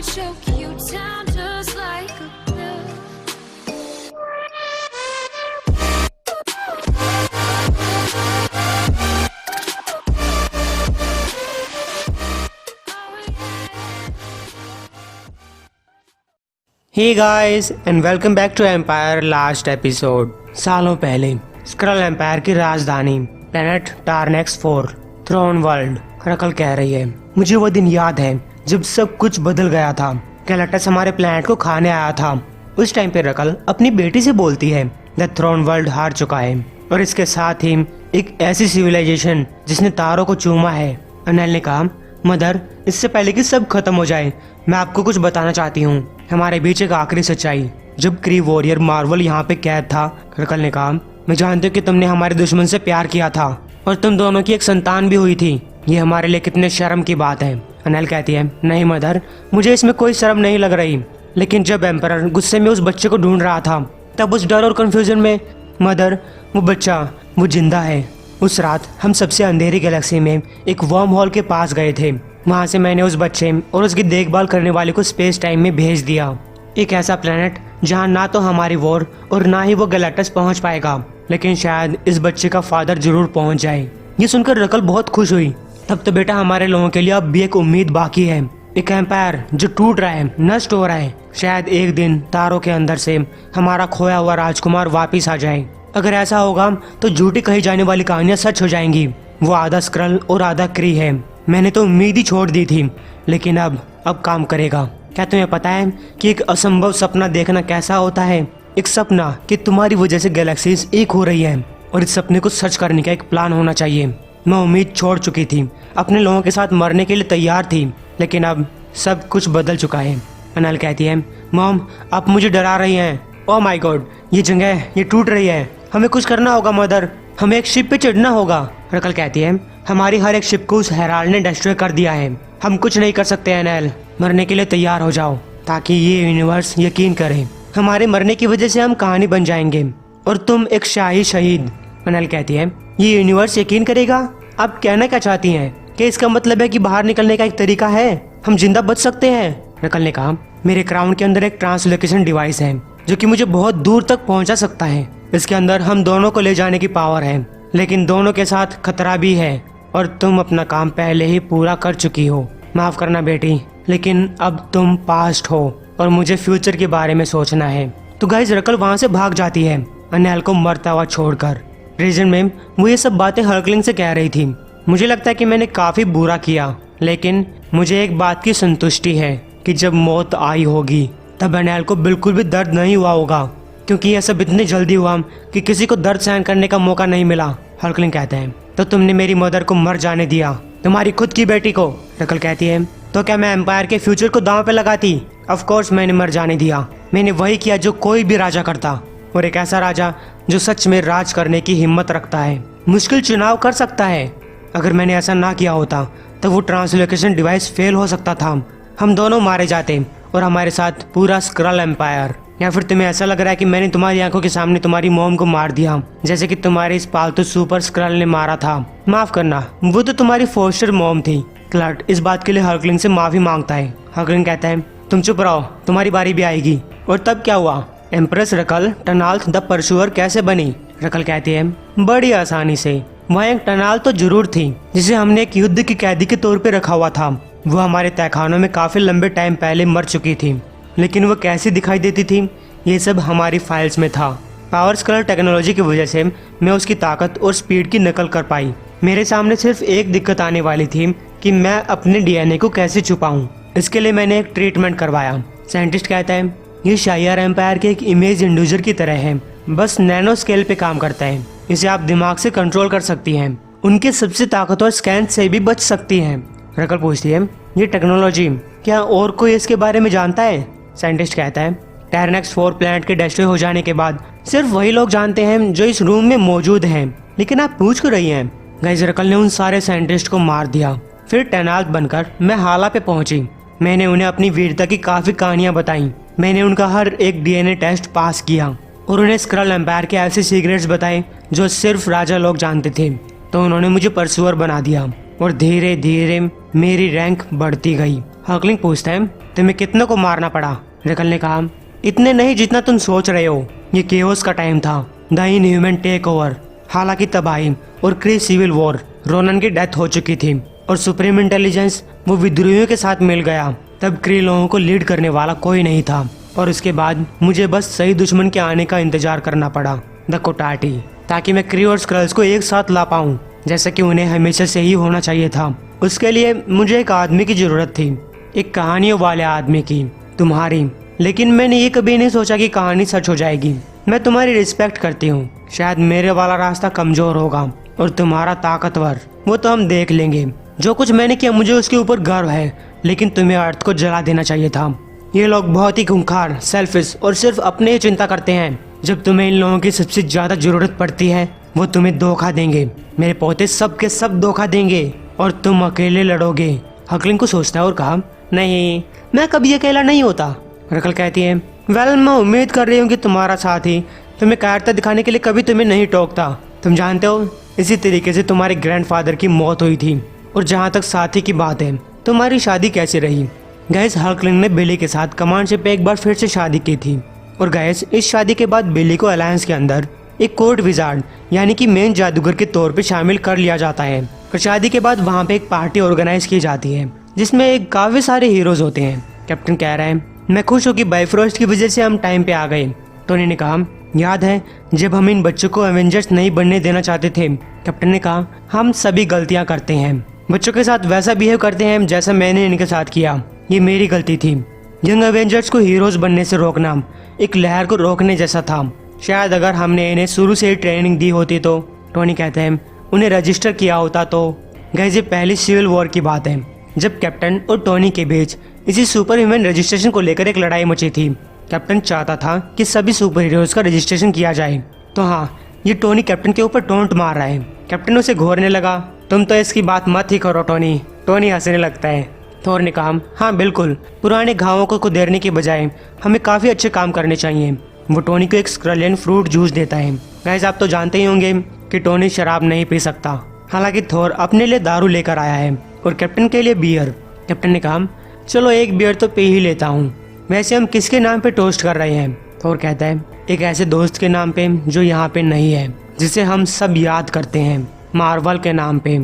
choke you down just like a pill. Hey guys and welcome back to Empire last episode. सालों पहले school empire की राजधानी planet टारनेक्स 4 throne world. रकल कह रही है, मुझे वो दिन याद है जब सब कुछ बदल गया था। गैलेक्टस हमारे प्लेनेट को खाने आया था। उस टाइम पे रकल अपनी बेटी से बोलती है द थ्रोन वर्ल्ड हार चुका है और इसके साथ ही एक ऐसी सिविलाइजेशन जिसने तारों को चूमा है। अनल ने कहा, मदर इससे पहले कि सब खत्म हो जाए मैं आपको कुछ बताना चाहती हूँ। हमारे बीच एक आखिरी सच्चाई। जब क्री वॉरियर मार्वल यहाँ पे कैद था, रकल ने कहा, मैं जानती हूँ कि तुमने हमारे दुश्मन से प्यार किया था और तुम दोनों की एक संतान भी हुई थी। ये हमारे लिए कितने शर्म की बात है। अनल कहती है, नहीं मदर, मुझे इसमें कोई शर्म नहीं लग रही। लेकिन जब एम्परर गुस्से में उस बच्चे को ढूंढ रहा था तब उस डर और कंफ्यूजन में मदर वो बच्चा वो जिंदा है। उस रात हम सबसे अंधेरी गैलेक्सी में एक वर्म हॉल के पास गए थे। वहाँ से मैंने उस बच्चे और उसकी देखभाल करने वाले को स्पेस टाइम में भेज दिया। एक ऐसा प्लेनेट जहाँ ना तो हमारी वॉर और ना ही वो गैलेक्टस पहुँच पाएगा, लेकिन शायद इस बच्चे का फादर जरूर पहुँच जाए। ये सुनकर रकल बहुत खुश हुई। तब तो बेटा हमारे लोगों के लिए अब भी एक उम्मीद बाकी है, एक एम्पायर जो टूट रहा है, नष्ट हो रहा है। शायद एक दिन तारों के अंदर से हमारा खोया हुआ राजकुमार वापिस आ जाए। अगर ऐसा होगा तो झूठी कही जाने वाली कहानियां सच हो जाएंगी। वो आधा स्क्रल और आधा क्री है। मैंने तो उम्मीद ही छोड़ दी थी, लेकिन अब काम करेगा। क्या तुम्हें पता है कि एक असंभव सपना देखना कैसा होता है? एक सपना कि तुम्हारी वजह से गैलेक्सीज एक हो रही है और इस सपने को सच करने का एक प्लान होना चाहिए। मैं उम्मीद छोड़ चुकी थी, अपने लोगों के साथ मरने के लिए तैयार थी, लेकिन अब सब कुछ बदल चुका है। अनल कहती है, मॉम आप मुझे डरा रही हैं। ओह माय गॉड, ये जगह ये टूट रही है। हमें कुछ करना होगा मदर, हमें एक शिप पे चढ़ना होगा। रकल कहती है, हमारी हर एक शिप को उस हेराल्ड ने डिस्ट्रॉय कर दिया है। हम कुछ नहीं कर सकते एनएल, मरने के लिए तैयार हो जाओ ताकि ये यूनिवर्स यकीन करे हमारे मरने की वजह से हम कहानी बन जाएंगे और तुम एक शाही शहीद। एनएल कहती है, ये यूनिवर्स यकीन करेगा? आप कहना क्या चाहती हैं कि इसका मतलब है कि बाहर निकलने का एक तरीका है, हम जिंदा बच सकते हैं? रकल ने कहा, मेरे क्राउन के अंदर एक ट्रांसलोकेशन डिवाइस है जो कि मुझे बहुत दूर तक पहुंचा सकता है। इसके अंदर हम दोनों को ले जाने की पावर है, लेकिन दोनों के साथ खतरा भी है और तुम अपना काम पहले ही पूरा कर चुकी हो। माफ करना बेटी, लेकिन अब तुम पास्ट हो और मुझे फ्यूचर के बारे में सोचना है। तो गाइस रकल वहाँ से भाग जाती है अनल को मरता हुआ छोड़कर। रीजन में वो ये सब बातें हर्कलिंग से कह रही थी। मुझे लगता है कि मैंने काफी बुरा किया, लेकिन मुझे एक बात की संतुष्टि है कि जब मौत आई होगी तब अनल को बिल्कुल भी दर्द नहीं हुआ होगा, क्योंकि यह सब इतनी जल्दी हुआ कि किसी को दर्द सहन करने का मौका नहीं मिला। हर्कलिंग कहते हैं, तो तुमने मेरी मदर को मर जाने दिया, तुम्हारी खुद की बेटी को। रकल कहती है, तो क्या मैं एम्पायर के फ्यूचर को दांव पे लगाती? ऑफ कोर्स मैंने मर जाने दिया। मैंने वही किया जो कोई भी राजा करता, और एक ऐसा राजा जो सच में राज करने की हिम्मत रखता है, मुश्किल चुनाव कर सकता है। अगर मैंने ऐसा ना किया होता तो वो ट्रांसलोकेशन डिवाइस फेल हो सकता था, हम दोनों मारे जाते और हमारे साथ पूरा स्क्रल एम्पायर। या फिर तुम्हें ऐसा लग रहा है कि मैंने तुम्हारी आंखों के सामने तुम्हारी मॉम को मार दिया, जैसे कि तुम्हारे इस पालतू सुपर स्क्रल ने मारा था? माफ करना, वो तो तुम्हारी फोस्टर मॉम थी। क्लर्ट इस बात के लिए हर्कलिंग से माफी मांगता है। हर्कलिंग कहता है, तुम चुप रहो, तुम्हारी बारी भी आएगी। और तब क्या हुआ? एम्प्रेस रकल टनाल्थ द परशुअर कैसे बनी? रकल कहती है, बड़ी आसानी से। वहाँ एक टनाल तो जरूर थी जिसे हमने एक युद्ध की कैदी के तौर पे रखा हुआ था। वो हमारे तहखानों में काफी लंबे टाइम पहले मर चुकी थी, लेकिन वो कैसी दिखाई देती थी ये सब हमारी फाइल्स में था। पावर स्क्रल टेक्नोलॉजी की वजह से मैं उसकी ताकत और स्पीड की नकल कर पाई। मेरे सामने सिर्फ एक दिक्कत आने वाली थी कि मैं अपने डीएनए को कैसे छुपाऊं। इसके लिए मैंने एक ट्रीटमेंट करवाया। साइंटिस्ट कहता है, ये शायर एम्पायर के एक इमेज इंड्यूसर की तरह है, बस नैनो स्केल पे काम करता है। इसे आप दिमाग से कंट्रोल कर सकती हैं, उनके सबसे ताकतवर स्कैन से भी बच सकती हैं। रकल पूछती है, ये टेक्नोलॉजी क्या और कोई इसके बारे में जानता है? साइंटिस्ट कहता है, टारनेक्स 4 प्लैनेट के डिस्ट्रॉय हो जाने के बाद सिर्फ वही लोग जानते हैं जो इस रूम में मौजूद हैं। लेकिन आप पूछ क्यों रही हैं? गाइस रकल ने उन सारे साइंटिस्ट को मार दिया। फिर टैनाल्थ बनकर मैं हाला पे पहुंची। मैंने उन्हें अपनी वीरता की काफी कहानियां बताई। मैंने उनका हर एक डीएनए टेस्ट पास किया और उन्हें स्क्रल एम्पायर के ऐसे सीक्रेट्स बताए जो सिर्फ राजा लोग जानते थे। तो उन्होंने मुझे परसुअर बना दिया और धीरे धीरे मेरी रैंक बढ़ती गई। हकलिंग पूछता है, तुम्हें कितने को मारना पड़ा? रैकल ने कहा, इतने नहीं जितना तुम सोच रहे हो। ये केओस का टाइम था, द इनह्यूमन टेक ओवर। हालांकि तबाही और क्री सिविल वॉर, रोनन की डेथ हो चुकी थी और सुप्रीम इंटेलिजेंस वो विद्रोहियों के साथ मिल गया। तब क्री लोगों को लीड करने वाला कोई नहीं था और उसके बाद मुझे बस सही दुश्मन के आने का इंतजार करना पड़ा, द कोटाटी, ताकि मैं क्री और स्क्रल्स को एक साथ ला पाऊं, जैसे कि उन्हें हमेशा से ही होना चाहिए था। उसके लिए मुझे एक आदमी की जरूरत थी, एक कहानियों वाले आदमी की, तुम्हारी। लेकिन मैंने ये कभी नहीं सोचा कि कहानी सच हो जाएगी। मैं तुम्हारी रिस्पेक्ट करती हूँ। शायद मेरे वाला रास्ता कमजोर होगा और तुम्हारा ताकतवर, वो तो हम देख लेंगे। जो कुछ मैंने किया मुझे उसके ऊपर गर्व है, लेकिन तुम्हें अर्थ को जला देना चाहिए था। ये लोग बहुत ही खूंखार, सेल्फिश और सिर्फ अपने ही चिंता करते हैं। जब तुम्हें इन लोगों की सबसे ज्यादा जरूरत पड़ती है वो तुम्हें धोखा देंगे। मेरे पोते सब के सब धोखा देंगे और तुम अकेले लड़ोगे। हकलिंग को सोचता है और कहा, नहीं, मैं कभी अकेला नहीं होता। रैकल कहती है, वेल, मैं उम्मीद कर रही हूँ कि तुम्हारा साथी तुम्हें कायरता दिखाने के लिए कभी तुम्हें नहीं टोकता। तुम जानते हो, इसी तरीके से तुम्हारे ग्रैंडफादर की मौत हुई थी। और जहाँ तक साथी की बात है, तुम्हारी शादी कैसे रही? गैस, हकलिंग ने बिली के साथ कमांड शिप पे एक बार फिर से शादी की थी। और गैस, इस शादी के बाद बिली को अलायंस के अंदर एक कोर्ट विजार्ड यानी कि मेन जादूगर के तौर पे शामिल कर लिया जाता है। और शादी के बाद वहाँ पे एक पार्टी ऑर्गेनाइज की जाती है जिसमें काफी सारे हीरोज होते हैं। कैप्टन कह रहा है, मैं खुश हूँ कि बाइफ्रोस्ट की वजह से हम टाइम पे आ गए। टोनी ने कहा, याद है जब हम इन बच्चों को एवेंजर्स नहीं बनने देना चाहते थे? कैप्टन ने कहा, हम सभी गलतियां करते हैं, बच्चों के साथ वैसा बिहेव करते हैं जैसा मैंने इनके साथ किया। ये मेरी गलती थी। यंग एवेंजर्स को हीरोज बनने से रोकना एक लहर को रोकने जैसा था। शायद अगर हमने इन्हें शुरू से ही ट्रेनिंग दी होती तो, टोनी कहते हैं, उन्हें रजिस्टर किया होता तो। गाइस, ये पहली सिविल वॉर की बात है जब कैप्टन और टोनी के बीच इसी सुपर ह्यूमन रजिस्ट्रेशन को लेकर एक लड़ाई मची थी। कैप्टन चाहता था कि सभी सुपर हीरोज का रजिस्ट्रेशन किया जाए। तो हाँ, ये टोनी कैप्टन के ऊपर टोंट मार रहा है। कैप्टन उसे घोरने लगा, तुम तो इसकी बात मत ही करो टोनी। टोनी हंसने लगता है। थोर ने कहा, हाँ बिल्कुल, पुराने घावों को कुदेरने के बजाय हमें काफी अच्छे काम करने चाहिए। वो टोनी को एक स्क्रलियन फ्रूट जूस देता है। गाइस, आप तो जानते ही होंगे कि टोनी शराब नहीं पी सकता। हालांकि थोर अपने लिए दारू लेकर आया है और कैप्टन के लिए बियर। कैप्टन ने कहा, चलो एक बियर तो पी ही लेता हूँ। वैसे हम किसके नाम पे टोस्ट कर रहे हैं? थोर कहता है, एक ऐसे दोस्त के नाम पे जो यहाँ पे नहीं है, जिसे हम सब याद करते हैं, मार्वल के नाम पे।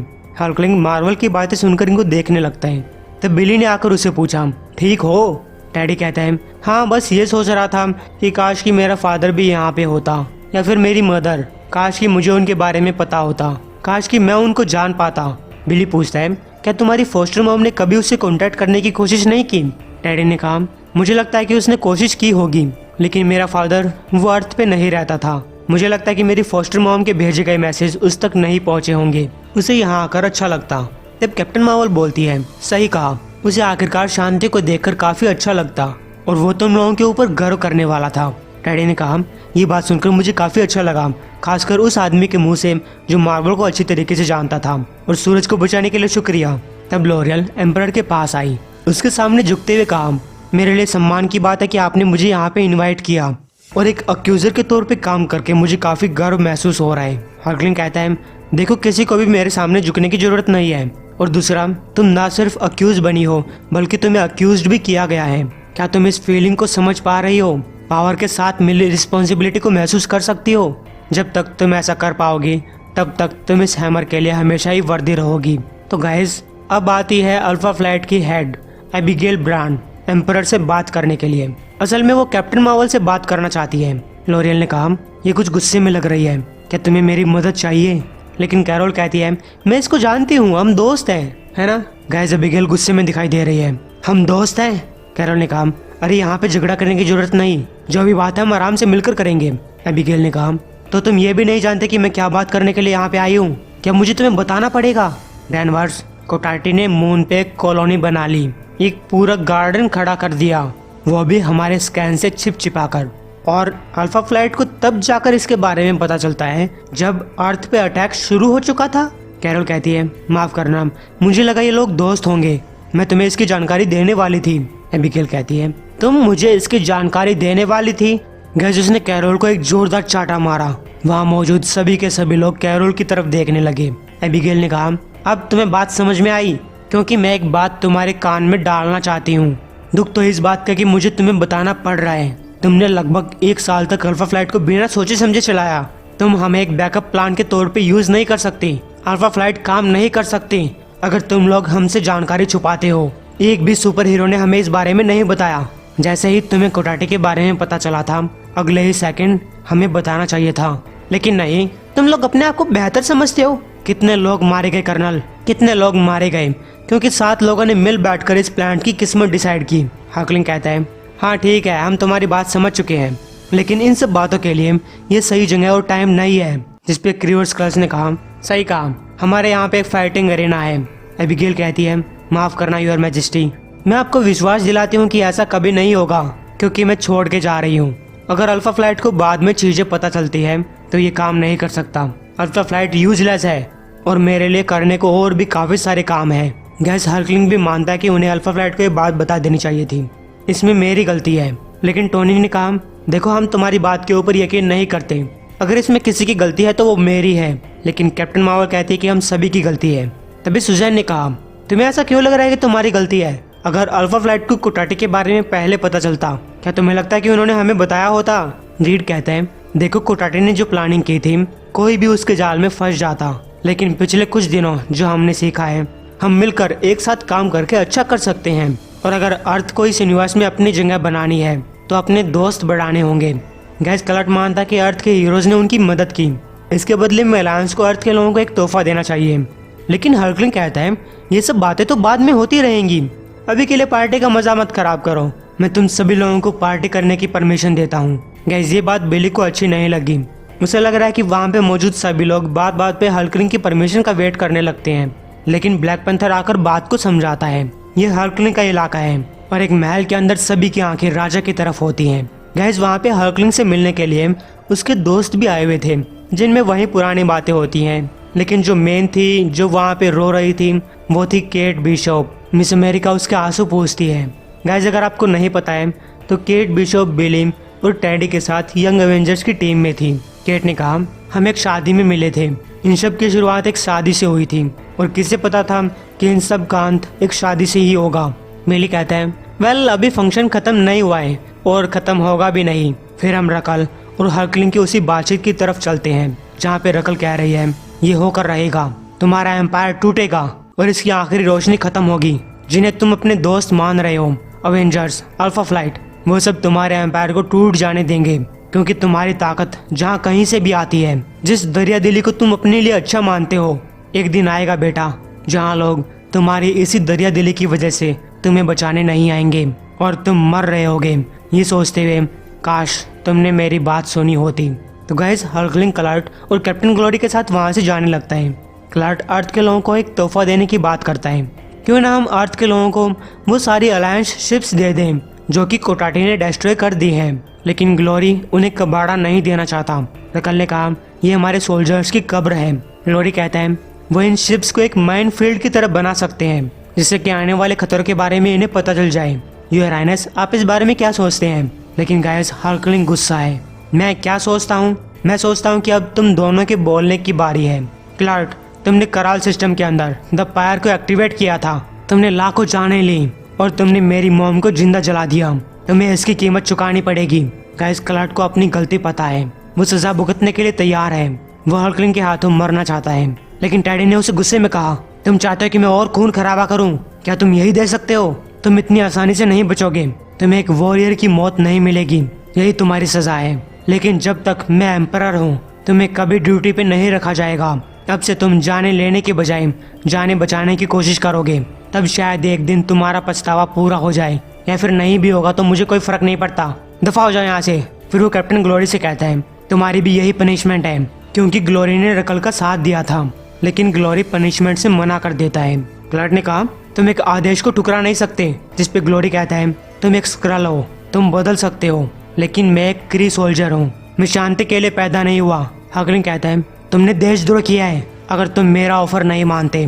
हल्कलिंग मार्वल की बातें सुनकर इनको देखने लगता है। तब बिली ने आकर उसे पूछा, ठीक हो? टैडी कहता है, हाँ, बस ये सोच रहा था कि काश कि मेरा फादर भी यहाँ पे होता, या फिर मेरी मदर। काश कि मुझे उनके बारे में पता होता, काश कि मैं उनको जान पाता। बिली पूछता है, क्या तुम्हारी फोस्टर मॉम ने कभी उससे कांटेक्ट करने की कोशिश नहीं की? टैडी ने कहा, मुझे लगता है कि उसने कोशिश की होगी, लेकिन मेरा फादर वो अर्थ पे नहीं रहता था। मुझे लगता है कि मेरी फोस्टर मॉम के भेजे गए मैसेज उस तक नहीं पहुंचे होंगे। उसे यहाँ आकर अच्छा लगता। तब कैप्टन मार्वल बोलती है, सही कहा, उसे आखिरकार शांति को देखकर काफी अच्छा लगता और वो तुम लोगों के ऊपर गर्व करने वाला था। टैडी ने कहा, ये बात सुनकर मुझे काफी अच्छा लगा, खासकर उस आदमी के मुंह से जो मार्वल को अच्छी तरीके से जानता था। और सूरज को बचाने के लिए शुक्रिया। तब लोरियल एम्परर के पास आई, उसके सामने झुकते हुए कहा, मेरे लिए सम्मान की बात है कि आपने मुझे यहाँ पे इनवाइट किया और एक अक्यूजर के तौर पे काम करके मुझे काफी गर्व महसूस हो रहा है। हर्कलिंग कहता है, देखो, किसी को भी मेरे सामने झुकने की जरूरत नहीं है। और दूसरा, तुम ना सिर्फ अक्यूज बनी हो बल्कि तुम्हें अक्यूज्ड भी किया गया है। क्या तुम इस फीलिंग को समझ पा रही हो? पावर के साथ मिली रिस्पॉन्सिबिलिटी को महसूस कर सकती हो? जब तक तुम ऐसा कर पाओगी तब तक तुम इस हैमर के लिए हमेशा ही वर्दी रहोगी। तो गाइस, अब आती है अल्फा फ्लाइट की हेड एबिगेल ब्रांड एम्परर से बात करने के लिए। असल में वो कैप्टन मार्वल से बात करना चाहती है। लोरियल ने कहा, ये कुछ गुस्से में लग रही है, क्या तुम्हें मेरी मदद चाहिए? लेकिन कैरोल कहती है, मैं इसको जानती हूँ, हम दोस्त हैं, है ना? गाइस, एबिगेल गुस्से में दिखाई दे रही है। हम दोस्त हैं? कैरोल ने कहा, अरे यहाँ पे झगड़ा करने की जरूरत नहीं, जो भी बात है हम आराम से मिलकर करेंगे। एबिगेल ने कहा, तो तुम ये भी नहीं जानते कि मैं क्या बात करने के लिए यहाँ पे आई हूँ? क्या मुझे तुम्हें बताना पड़ेगा? डैनवर्स, कोटाटी ने मून पे कॉलोनी बना ली, एक पूरा गार्डन खड़ा कर दिया, वो भी हमारे स्कैन से छिप छिपाकर। और अल्फा फ्लाइट को तब जाकर इसके बारे में पता चलता है जब अर्थ पे अटैक शुरू हो चुका था। कैरोल कहती है, माफ करना, मुझे लगा ये लोग दोस्त होंगे, मैं तुम्हें इसकी जानकारी देने वाली थी। एबिगेल कहती है, तुम मुझे इसकी जानकारी देने वाली थी? गैस, उसने कैरोल को एक जोरदार चाटा मारा। वहाँ मौजूद सभी के सभी लोग कैरोल की तरफ देखने लगे। एबिगेल ने कहा, अब तुम्हें बात समझ में आई? क्योंकि मैं एक बात तुम्हारे कान में डालना चाहती हूँ। दुख तो इस बात का कि मुझे तुम्हें बताना पड़ रहा है। तुमने लगभग 1 साल तक अल्फा फ्लाइट को बिना सोचे समझे चलाया। तुम हमें एक बैकअप प्लान के तौर पे यूज नहीं कर सकती। अल्फा फ्लाइट काम नहीं कर सकती अगर तुम लोग हमसे जानकारी छुपाते हो। एक भी सुपर हीरो ने हमें इस बारे में नहीं बताया। जैसे ही तुम्हें कोटाटे के बारे में पता चला था, अगले ही सेकंड हमें बताना चाहिए था, लेकिन नहीं। तुम लोग अपने आप को बेहतर समझते हो। कितने लोग मारे गए कर्नल, कितने लोग मारे गए क्योंकि 7 लोगों ने मिल बैठकर इस प्लांट की किस्मत डिसाइड की। हकलिंग कहता है, हाँ ठीक है, हम तुम्हारी बात समझ चुके हैं, लेकिन इन सब बातों के लिए ये सही जगह और टाइम नहीं है। जिसपे क्रू और स्कल्स ने कहा, सही कहा, हमारे यहाँ पे एक फाइटिंग अरेना है। एबिगेल कहती है, माफ करना योर मैजेस्टी, मैं आपको विश्वास दिलाती हूँ कि ऐसा कभी नहीं होगा, क्योंकि मैं छोड़ के जा रही हूँ। अगर अल्फा फ्लाइट को बाद में चीजें पता चलती है तो ये काम नहीं कर सकता। अल्फा फ्लाइट यूजलेस है और मेरे लिए करने को और भी काफी सारे काम है। गैस हल्कलिंग भी मानता है कि उन्हें अल्फा फ्लाइट को ये बात बता देनी चाहिए थी। इसमें मेरी गलती है, लेकिन टोनी ने कहा, देखो हम तुम्हारी बात के ऊपर यकीन नहीं करते। अगर इसमें किसी की गलती है तो वो मेरी है, लेकिन कैप्टन मार्वल कहती है कि हम सभी की गलती है। तभी सुजैन ने कहा, तुम्हें ऐसा क्यों लग रहा है कि तुम्हारी गलती है? अगर अल्फा फ्लाइट को कोटाटे के बारे में पहले पता चलता, क्या तुम्हें लगता है कि उन्होंने हमें बताया होता? रीड कहता है, देखो कोटाटे ने जो प्लानिंग की थी, कोई भी उसके जाल में फंस जाता, लेकिन पिछले कुछ दिनों जो हमने सीखा है, हम मिलकर एक साथ काम करके अच्छा कर सकते हैं। और अगर अर्थ को इस यूनिवर्स में अपनी जगह बनानी है तो अपने दोस्त बढ़ाने होंगे। गैस क्लर्ट मानता कि अर्थ के हीरोज ने उनकी मदद की, इसके बदले में अलायंस को अर्थ के लोगों को एक तोहफा देना चाहिए। लेकिन हल्कलिंग कहता है, ये सब बातें तो बाद में होती रहेंगी, अभी के लिए पार्टी का मजा मत खराब करो। मैं तुम सभी लोगों को पार्टी करने की परमिशन देता हूँ। गैस ये बात बिली को अच्छी नहीं लगी। उसे लग रहा है कि वहाँ पे मौजूद सभी लोग बात बात पे हल्कलिंग की परमिशन का वेट करने लगते हैं, लेकिन ब्लैक पैंथर आकर बात को समझाता है। ये हल्कलिंग का इलाका है और एक महल के अंदर सभी की आंखें राजा की तरफ होती हैं। गैस वहाँ पे हल्कलिंग से मिलने के लिए उसके दोस्त भी आए हुए थे, जिनमें वही पुरानी बातें होती हैं। लेकिन जो मेन थी, जो वहाँ पे रो रही थी, वो थी केट बिशॉप। मिस अमेरिका उसके आंसू पूछती है। गैस अगर आपको नहीं पता है तो केट बिशॉप बिली और टेडी के साथ यंग एवेंजर्स की टीम में थी। केट ने कहा, हम एक शादी में मिले थे। इन सब की शुरुआत एक शादी से हुई थी और किसे पता था कि इन सब का अंत एक शादी से ही होगा। मिली कहता है, वेल अभी फंक्शन खत्म नहीं हुआ है और खत्म होगा भी नहीं। फिर हम रकल और हल्कलिंग की उसी बातचीत की तरफ चलते हैं जहाँ पे रकल कह रही है, ये होकर रहेगा, तुम्हारा एम्पायर टूटेगा और इसकी आखिरी रोशनी खत्म होगी। जिन्हें तुम अपने दोस्त मान रहे हो, अवेंजर्स, अल्फा फ्लाइट, वो सब तुम्हारे एम्पायर को टूट जाने देंगे, क्योंकि तुम्हारी ताकत जहाँ कहीं से भी आती है। जिस दरिया दिली को तुम अपने लिए अच्छा मानते हो, एक दिन आएगा बेटा जहाँ लोग तुम्हारी इसी दरिया दिली की वजह से तुम्हें बचाने नहीं आएंगे और तुम मर रहे होगे। ये सोचते हुए काश तुमने मेरी बात सुनी होती। तो गाइस हल्कलिंग क्लर्ट और कैप्टन ग्लोरी के साथ वहाँ से जाने लगता है। क्लर्ट अर्थ के लोगों को एक तोहफा देने की बात करता है। क्यों ना हम अर्थ के लोगों को वो सारी अलायंस शिप्स दे दें जो कि कोटाटी ने डिस्ट्रॉय कर दी है, लेकिन ग्लोरी उन्हें कबाड़ा नहीं देना चाहता। रकल ने कहा, ये हमारे सोल्जर्स की कब्र है। ग्लोरी कहता है, वो इन शिप्स को एक माइन फील्ड की तरह बना सकते हैं, जिससे कि आने वाले खतरों के बारे में इन्हें पता चल जाए। योर हाइनेस, आप इस बारे में क्या सोचते हैं? लेकिन गाइस हल्कलिंग गुस्सा है। मैं क्या सोचता हूँ? मैं सोचता हूँ कि अब तुम दोनों के बोलने की बारी है। क्लर्ट, तुमने कराल सिस्टम के अंदर द पायर को एक्टिवेट किया था, तुमने लाखों जानें ली और तुमने मेरी मॉम को जिंदा जला दिया। तुम्हें इसकी कीमत चुकानी पड़ेगी। गाइस क्लर्ट को अपनी गलती पता है, वो सजा भुगतने के लिए तैयार है। वो हल्कलिंग के हाथों मरना चाहता है, लेकिन टैडी ने उसे गुस्से में कहा, तुम चाहते हो कि मैं और खून खराबा करूं? क्या तुम यही दे सकते हो? तुम इतनी आसानी से नहीं बचोगे। तुम्हें एक वॉरियर की मौत नहीं मिलेगी, यही तुम्हारी सजा है। लेकिन जब तक मैं एम्परर हूँ, तुम्हें कभी ड्यूटी पे नहीं रखा जाएगा। अब से तुम जाने लेने के बजाय जाने बचाने की कोशिश करोगे। तब शायद एक दिन तुम्हारा पछतावा पूरा हो जाए, या फिर नहीं भी होगा तो मुझे कोई फर्क नहीं पड़ता। दफा हो जाओ यहाँ से। फिर वो कैप्टन ग्लोरी से कहता है, तुम्हारी भी यही पनिशमेंट है, क्योंकि ग्लोरी ने रकल का साथ दिया था। लेकिन ग्लोरी पनिशमेंट से मना कर देता है। क्लर्ट ने कहा, तुम एक आदेश को ठुकरा नहीं सकते। जिसपे ग्लोरी कहता है, तुम एक स्क्रल हो, तुम बदल सकते हो, लेकिन मैं एक क्री सोल्जर हूँ, मैं शांति के लिए पैदा नहीं हुआ। हगलिंग कहता है, तुमने देशद्रोह किया है। अगर तुम मेरा ऑफर नहीं मानते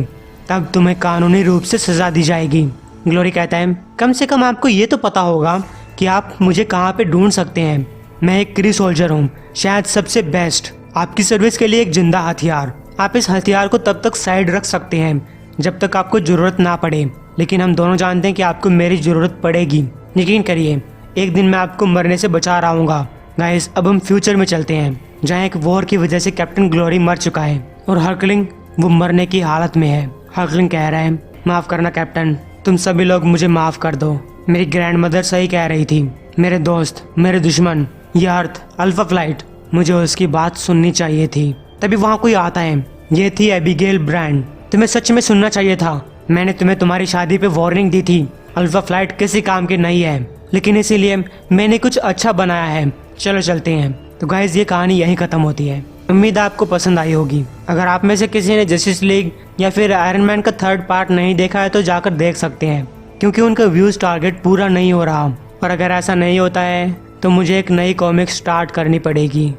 तब तुम्हें कानूनी रूप से सजा दी जाएगी। ग्लोरी कहता है, कम से कम आपको ये तो पता होगा कि आप मुझे कहाँ पे ढूंढ सकते हैं। मैं एक क्री सोल्जर हूँ, शायद सबसे बेस्ट, आपकी सर्विस के लिए एक जिंदा हथियार। आप इस हथियार को तब तक साइड रख सकते हैं जब तक आपको जरूरत ना पड़े, लेकिन हम दोनों जानते हैं कि आपको मेरी जरूरत पड़ेगी। यकीन करिए, एक दिन मैं आपको मरने से बचा रहा हूँगा। गाइस, अब हम फ्यूचर में चलते हैं, जहाँ एक वॉर की वजह से कैप्टन ग्लोरी मर चुका है और हल्कलिंग वो मरने की हालत में है। हल्कलिंग कह रहा है, माफ करना कैप्टन, तुम सभी लोग मुझे माफ कर दो। मेरी ग्रैंड मदर सही कह रही थी। मेरे दोस्त, मेरे दुश्मन, ये अर्थ, अल्फा फ्लाइट, मुझे उसकी बात सुननी चाहिए थी। तभी वहाँ कोई आता है। ये थी एबिगेल ब्रांड। तुम्हें सच में सुनना चाहिए था। मैंने तुम्हें तुम्हारी शादी पे वार्निंग दी थी। अल्फा फ्लाइट किसी काम की नहीं है, लेकिन इसीलिए मैंने कुछ अच्छा बनाया है। चलो चलते हैं। तो गाइस, ये कहानी यहीं खत्म होती है। उम्मीद है आपको पसंद आई होगी। अगर आप में से किसी ने जस्टिस लीग या फिर आयरन मैन का 3rd पार्ट नहीं देखा है तो जाकर देख सकते हैं, क्योंकि उनका व्यूज टारगेट पूरा नहीं हो रहा। और अगर ऐसा नहीं होता है तो मुझे एक नई कॉमिक स्टार्ट करनी पड़ेगी।